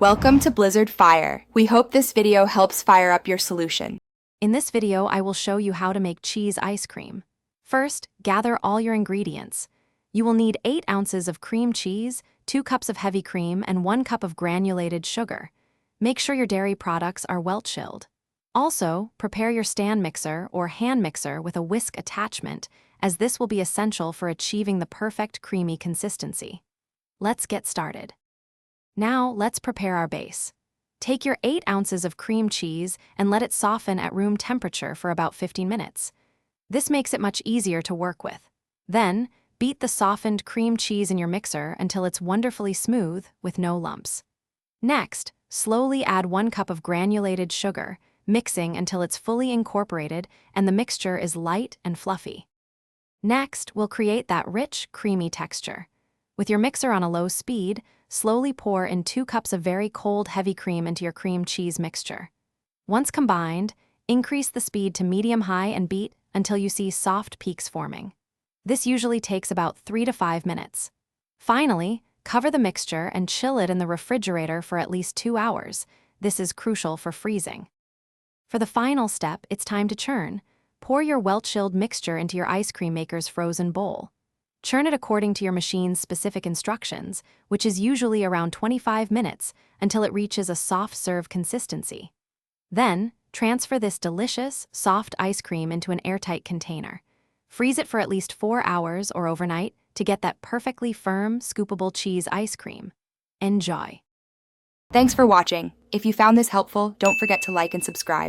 Welcome to Blizzard Fire. We hope this video helps fire up your solution. In this video, I will show you how to make cheese ice cream. First, gather all your ingredients. You will need 8 ounces of cream cheese, 2 cups of heavy cream, and 1 cup of granulated sugar. Make sure your dairy products are well chilled. Also, prepare your stand mixer or hand mixer with a whisk attachment, as this will be essential for achieving the perfect creamy consistency. Let's get started. Now, let's prepare our base. Take your 8 ounces of cream cheese and let it soften at room temperature for about 15 minutes. This makes it much easier to work with. Then, beat the softened cream cheese in your mixer until it's wonderfully smooth with no lumps. Next, slowly add 1 cup of granulated sugar, mixing until it's fully incorporated and the mixture is light and fluffy. Next, we'll create that rich, creamy texture. With your mixer on a low speed, slowly pour in 2 cups of very cold heavy cream into your cream cheese mixture. Once combined, increase the speed to medium-high and beat until you see soft peaks forming. This usually takes about 3 to 5 minutes. Finally, cover the mixture and chill it in the refrigerator for at least 2 hours. This is crucial for freezing. For the final step, it's time to churn. Pour your well-chilled mixture into your ice cream maker's frozen bowl. Churn it according to your machine's specific instructions, which is usually around 25 minutes, until it reaches a soft serve consistency. Then, transfer this delicious, soft ice cream into an airtight container. Freeze it for at least 4 hours or overnight to get that perfectly firm, scoopable cheese ice cream. Enjoy! Thanks for watching. If you found this helpful, don't forget to like and subscribe.